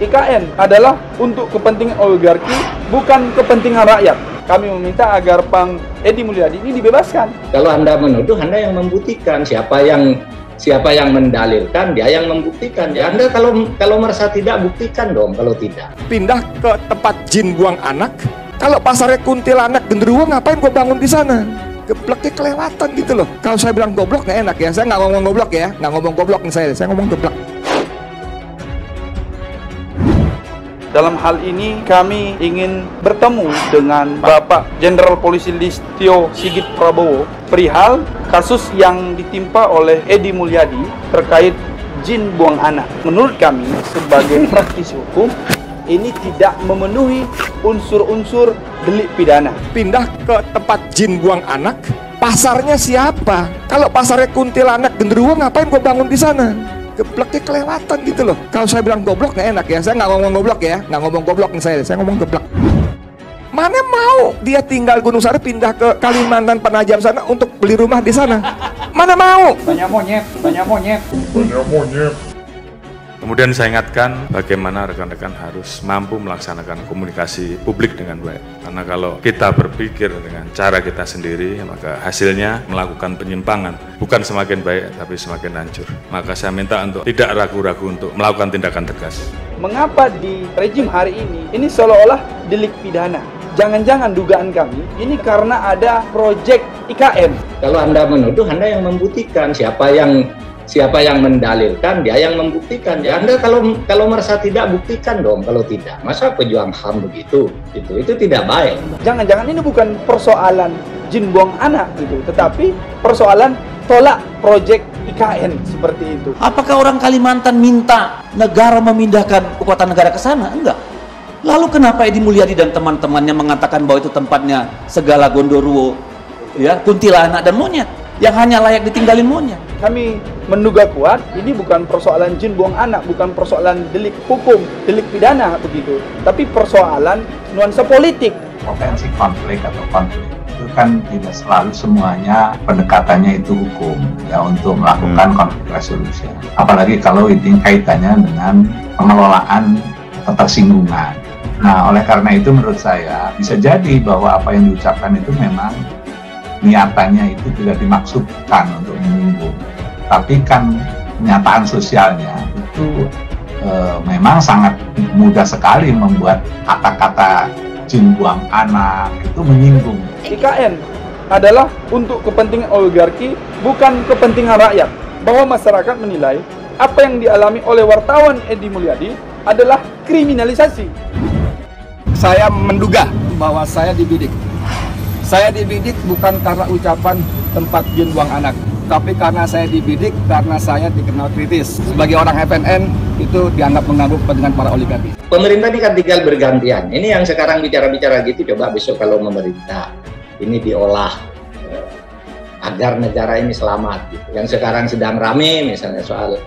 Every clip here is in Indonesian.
IKN adalah untuk kepentingan oligarki, bukan kepentingan rakyat. Kami meminta agar Bang Edi Mulyadi ini dibebaskan. Kalau Anda menuduh, Anda yang membuktikan. Siapa yang mendalilkan, dia yang membuktikan. Ya, Anda kalau merasa tidak, buktikan dong kalau tidak. Pindah ke tempat jin buang anak. Kalau pasarnya kuntilanak genderuwo, ngapain gue bangun di sana? Gebleknya kelewatan gitu loh. Kalau saya bilang goblok nggak enak ya. Saya nggak ngomong goblok ya, nggak ngomong goblok nih saya ngomong geblek. Dalam hal ini kami ingin bertemu dengan Bapak Jenderal Polisi Listio Sigit Prabowo perihal kasus yang ditimpa oleh Edi Mulyadi terkait jin buang anak. Menurut kami sebagai praktisi hukum, ini tidak memenuhi unsur-unsur delik pidana. Pindah ke tempat jin buang anak. Pasarnya siapa? Kalau pasarnya kuntilanak genderuwo, ngapain gue bangun di sana? Gebleknya kelewatan gitu loh. Kalau saya bilang goblok nggak enak ya. Saya nggak ngomong goblok ya, nggak ngomong goblok nih saya ngomong geblek. Mana mau dia tinggal Gunung Sari pindah ke Kalimantan Penajam sana untuk beli rumah di sana? Mana mau? Banyak monyet. Kemudian saya ingatkan bagaimana rekan-rekan harus mampu melaksanakan komunikasi publik dengan baik. Karena kalau kita berpikir dengan cara kita sendiri, maka hasilnya melakukan penyimpangan. Bukan semakin baik, tapi semakin hancur. Maka saya minta untuk tidak ragu-ragu untuk melakukan tindakan tegas. Mengapa di rejim hari ini seolah-olah delik pidana? Jangan-jangan dugaan kami ini karena ada proyek IKN. Kalau Anda menuduh, Anda yang membuktikan. Siapa yang mendalilkan, dia yang membuktikan. Ya, Anda kalau merasa tidak, buktikan dong kalau tidak. Masa pejuang HAM begitu? Itu tidak baik. Jangan-jangan ini bukan persoalan jin buang anak gitu, tetapi persoalan tolak proyek IKN seperti itu. Apakah orang Kalimantan minta negara memindahkan ibu kota negara ke sana? Enggak. Lalu kenapa Edi Mulyadi dan teman-temannya mengatakan bahwa itu tempatnya segala gondoruo, ya, kuntilanak dan monyet yang hanya layak ditinggalin monyet? Kami menduga kuat ini bukan persoalan jin buang anak, bukan persoalan delik hukum, delik pidana begitu, tapi persoalan nuansa politik. Potensi konflik atau konflik itu kan tidak selalu semuanya pendekatannya itu hukum ya untuk melakukan konflik resolusi. Apalagi kalau ini kaitannya dengan pengelolaan ketersinggungan. Nah, oleh karena itu menurut saya bisa jadi bahwa apa yang diucapkan itu memang niatannya itu tidak dimaksudkan untuk menyinggung, tapi kan kenyataan sosialnya itu memang sangat mudah sekali membuat kata-kata jin buang anak itu menyinggung. IKN adalah untuk kepentingan oligarki, bukan kepentingan rakyat. Bahwa masyarakat menilai apa yang dialami oleh wartawan Edi Mulyadi adalah kriminalisasi. Saya menduga bahwa saya dibidik. Saya dibidik bukan karena ucapan tempat jin buang anak, tapi karena saya dibidik karena saya dikenal kritis. Sebagai orang FNN itu dianggap mengganggu kepentingan para oligarki. Pemerintah ini kan tinggal bergantian. Ini yang sekarang bicara-bicara gitu, coba besok kalau pemerintah ini diolah agar negara ini selamat. Gitu. Yang sekarang sedang rame misalnya soal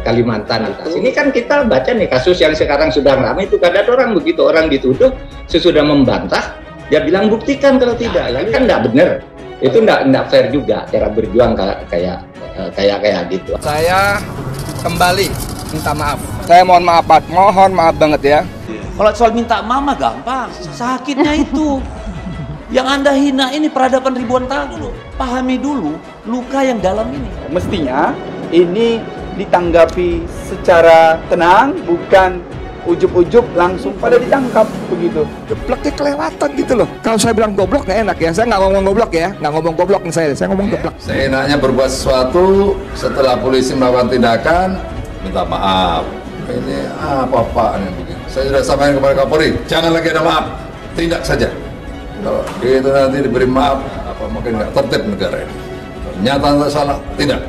Kalimantan atas. Ini kan kita baca nih kasus yang sekarang sedang rame itu kadang orang begitu orang dituduh sesudah membantah. Dia bilang buktikan kalau tidak, kan nggak benar. Itu nggak fair juga cara berjuang kayak gitu. Saya kembali minta maaf. Saya mohon maaf banget ya. Kalau soal minta mama gampang, sakitnya itu. Yang Anda hina ini peradaban ribuan tahun dulu. Pahami dulu luka yang dalam ini. Mestinya ini ditanggapi secara tenang, bukan ujub-ujub langsung pada ditangkap begitu. Gebleknya kelewatan gitu loh. Kalau saya bilang goblok nggak enak ya. Saya nggak ngomong goblok ya, nggak ngomong goblok nih saya ngomong geblek. Seenaknya berbuat sesuatu setelah polisi melakukan tindakan minta maaf. Ini apa-apaan yang begini. Saya sudah sampaikan kepada Kapolri, jangan lagi ada maaf, tindak saja. Kalau itu nanti diberi maaf, apa mungkin nggak tertib negara ini. Nyata salah, tidak.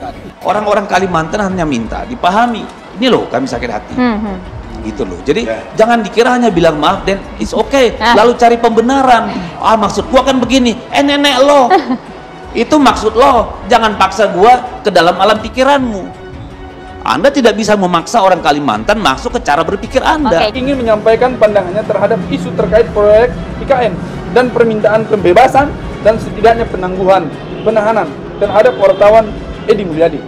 Orang-orang Kalimantan hanya minta dipahami. Ini loh kami sakit hati. Gitu loh. Jadi jangan dikira hanya bilang maaf dan it's okay. Lalu cari pembenaran. Maksud gua kan begini. Nenek lo. Itu maksud lo. Jangan paksa gua ke dalam alam pikiranmu. Anda tidak bisa memaksa orang Kalimantan masuk ke cara berpikir Anda. Ingin menyampaikan pandangannya terhadap isu terkait proyek IKN dan permintaan pembebasan dan setidaknya penahanan terhadap wartawan Edi Mulyadi.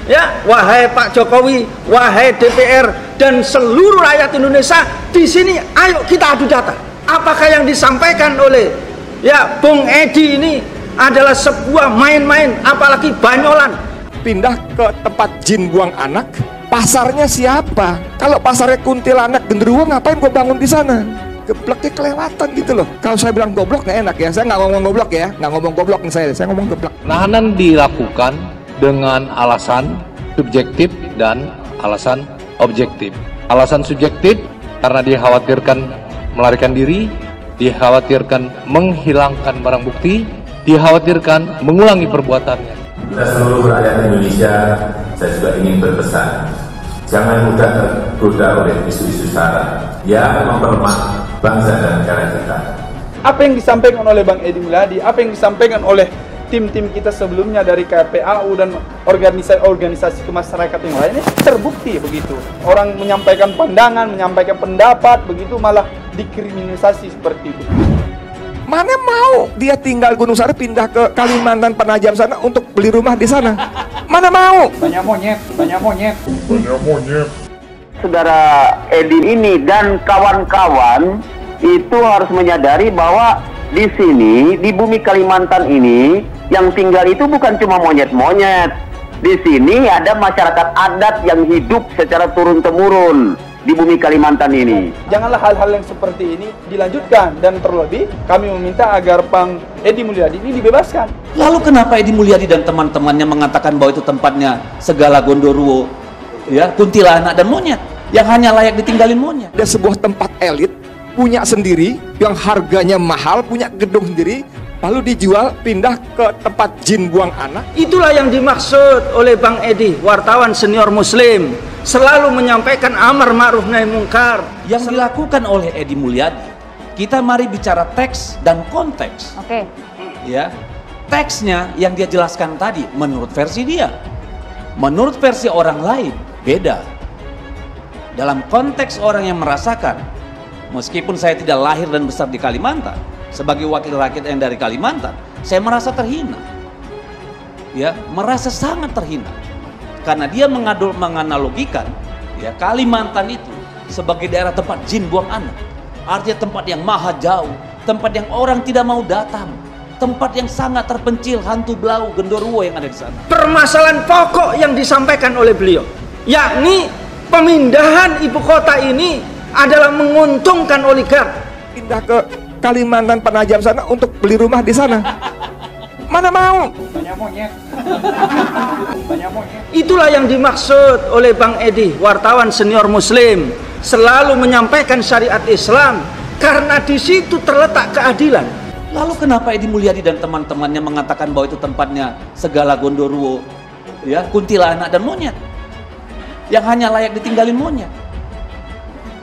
Ya, wahai Pak Jokowi, wahai DPR dan seluruh rakyat Indonesia, di sini ayo kita adu data. Apakah yang disampaikan oleh Bung Edi ini adalah sebuah main-main, apalagi banyolan? Pindah ke tempat jin buang anak, pasarnya siapa? Kalau pasarnya kuntilanak genderuwo, ngapain gue bangun di sana? Gebleknya kelewatan gitu loh. Kalau saya bilang goblok nggak enak ya, saya nggak ngomong goblok ya, nggak ngomong goblok nih saya ngomong geblek. Penahanan dilakukan dengan alasan subjektif dan alasan objektif. Alasan subjektif karena dikhawatirkan melarikan diri, dikhawatirkan menghilangkan barang bukti, dikhawatirkan mengulangi perbuatannya. Kita seluruh rakyat Indonesia, saya juga ingin berpesan, jangan mudah tergoda oleh isu-isu sara yang memperlemah bangsa dan negara kita. Apa yang disampaikan oleh Bang Edi Mulyadi, apa yang disampaikan oleh tim-tim kita sebelumnya dari KPAU dan organisasi kemasyarakatan yang lainnya terbukti begitu. Orang menyampaikan pandangan, menyampaikan pendapat, begitu malah dikriminalisasi seperti itu. Mana mau dia tinggal Gunung Sari pindah ke Kalimantan Penajam sana untuk beli rumah di sana? Mana mau? Banyak monyet, banyak monyet. Banyak monyet. Saudara Edi ini dan kawan-kawan itu harus menyadari bahwa di sini, di bumi Kalimantan ini, yang tinggal itu bukan cuma monyet-monyet. Di sini ada masyarakat adat yang hidup secara turun-temurun di bumi Kalimantan ini. Janganlah hal-hal yang seperti ini dilanjutkan, dan terlebih kami meminta agar Bang Edi Mulyadi ini dibebaskan. Lalu kenapa Edi Mulyadi dan teman-temannya mengatakan bahwa itu tempatnya segala gondoruo, kuntilanak dan monyet yang hanya layak ditinggalin monyet? Ada sebuah tempat elit punya sendiri yang harganya mahal, punya gedung sendiri, lalu dijual pindah ke tempat jin buang anak. Itulah yang dimaksud oleh Bang Edi, wartawan senior Muslim, selalu menyampaikan amar ma'ruf nahi mungkar. Yang dilakukan oleh Edi Mulyadi, kita mari bicara teks dan konteks. Oke. Ya, teksnya yang dia jelaskan tadi menurut versi dia, menurut versi orang lain beda. Dalam konteks orang yang merasakan, meskipun saya tidak lahir dan besar di Kalimantan, sebagai wakil rakyat yang dari Kalimantan, saya merasa terhina. Ya, merasa sangat terhina. Karena dia menganalogikan Kalimantan itu sebagai daerah tempat jin buang anak. Artinya tempat yang maha jauh, tempat yang orang tidak mau datang, tempat yang sangat terpencil, hantu blau, genderuwo yang ada di sana. Permasalahan pokok yang disampaikan oleh beliau, yakni pemindahan ibu kota ini adalah menguntungkan oligark. Pindah ke Kalimantan Penajam sana untuk beli rumah di sana. Mana mau? Banyak monyet. Banyak monyet. Itulah yang dimaksud oleh Bang Edi, wartawan senior Muslim, selalu menyampaikan syariat Islam karena di situ terletak keadilan. Lalu kenapa Edi Mulyadi dan teman-temannya mengatakan bahwa itu tempatnya segala gondoruo, kuntilanak dan monyet yang hanya layak ditinggalin monyet?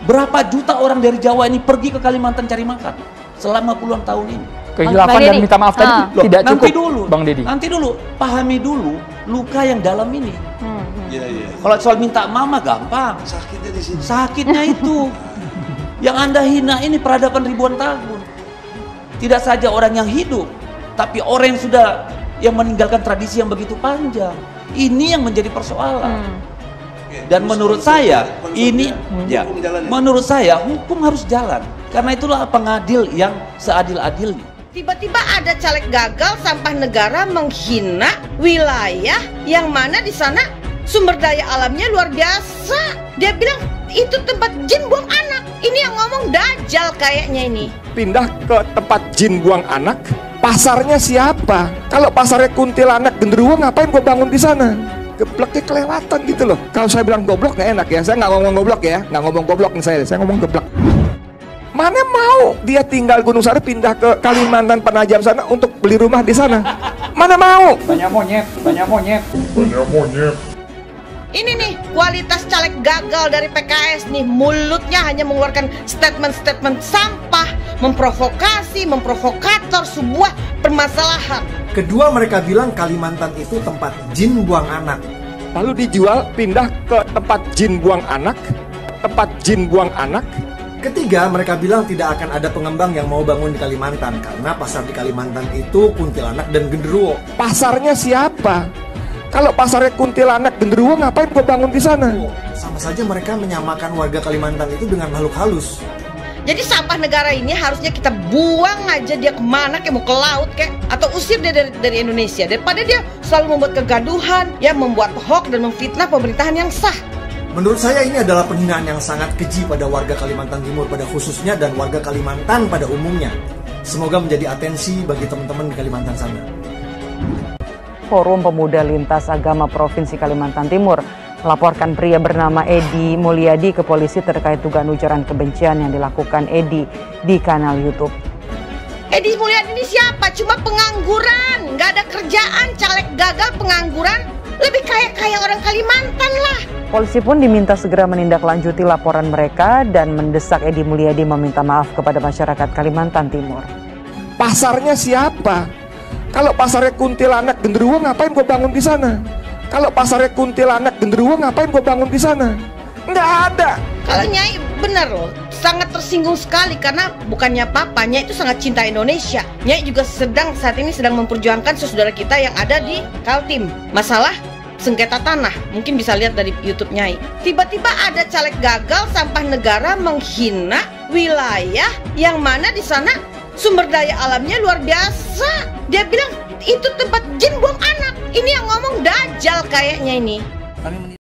Berapa juta orang dari Jawa ini pergi ke Kalimantan cari makan selama puluhan tahun ini? Kehilafan dan minta maaf tadi tidak cukup, dulu, Bang Deddy. Nanti dulu, pahami dulu luka yang dalam ini. Kalau soal minta maaf mah gampang. Sakitnya di sini. Sakitnya itu. Yang Anda hina ini peradaban ribuan tahun. Tidak saja orang yang hidup, tapi orang yang sudah meninggalkan tradisi yang begitu panjang. Ini yang menjadi persoalan. Dan menurut saya ini menurut saya hukum harus jalan, karena itulah pengadil yang seadil-adilnya. Tiba-tiba ada caleg gagal sampah negara menghina wilayah yang mana di sana sumber daya alamnya luar biasa. Dia bilang itu tempat jin buang anak. Ini yang ngomong Dajjal kayaknya ini. Pindah ke tempat jin buang anak, pasarnya siapa? Kalau pasarnya kuntilanak genderuwo, ngapain gue bangun di sana? Gebleknya kelewatan gitu loh. Kalau saya bilang goblok nggak enak ya, saya nggak ngomong goblok ya, nggak ngomong goblok nih saya ngomong geblek. Mana mau dia tinggal Gunung Sari pindah ke Kalimantan Penajam sana untuk beli rumah di sana? Mana mau? Banyak monyet, banyak monyet. Banyak monyet. Ini nih kualitas caleg gagal dari PKS nih, mulutnya hanya mengeluarkan statement-statement sampah, memprovokator sebuah permasalahan. Kedua, mereka bilang Kalimantan itu tempat jin buang anak. Lalu dijual pindah ke tempat jin buang anak, tempat jin buang anak. Ketiga, mereka bilang tidak akan ada pengembang yang mau bangun di Kalimantan karena pasar di Kalimantan itu kuntilanak dan genderuwo. Pasarnya siapa? Kalau pasarnya kuntilanak genderuwo, ngapain gue bangun di sana? Sama saja mereka menyamakan warga Kalimantan itu dengan makhluk halus. Jadi sampah negara ini harusnya kita buang aja dia kemana, kayak mau ke laut kayak, atau usir dia dari Indonesia, daripada dia selalu membuat kegaduhan, ya membuat hoax dan memfitnah pemerintahan yang sah. Menurut saya ini adalah penghinaan yang sangat keji pada warga Kalimantan Timur pada khususnya dan warga Kalimantan pada umumnya. Semoga menjadi atensi bagi teman-teman di Kalimantan sana. Forum Pemuda Lintas Agama Provinsi Kalimantan Timur melaporkan pria bernama Edi Mulyadi ke polisi terkait dugaan ujaran kebencian yang dilakukan Edi di kanal YouTube. Edi Mulyadi ini siapa? Cuma pengangguran, nggak ada kerjaan, caleg gagal pengangguran, lebih kaya orang Kalimantan lah. Polisi pun diminta segera menindaklanjuti laporan mereka dan mendesak Edi Mulyadi meminta maaf kepada masyarakat Kalimantan Timur. Pasarnya siapa? Kalau pasarnya kuntilanak genderuwo, ngapain gue bangun di sana? Kalau pasarnya kuntilanak genderuwo, ngapain gue bangun di sana? Nggak ada. Kalau Nyai benar loh, sangat tersinggung sekali karena bukannya apa-apa, Nyai itu sangat cinta Indonesia. Nyai juga saat ini sedang memperjuangkan saudara kita yang ada di Kaltim. Masalah sengketa tanah, mungkin bisa lihat dari YouTube Nyai. Tiba-tiba ada caleg gagal sampah negara menghina wilayah yang mana di sana sumber daya alamnya luar biasa. Dia bilang itu tempat jin buang anak. Ini yang ngomong Dajjal kayaknya ini.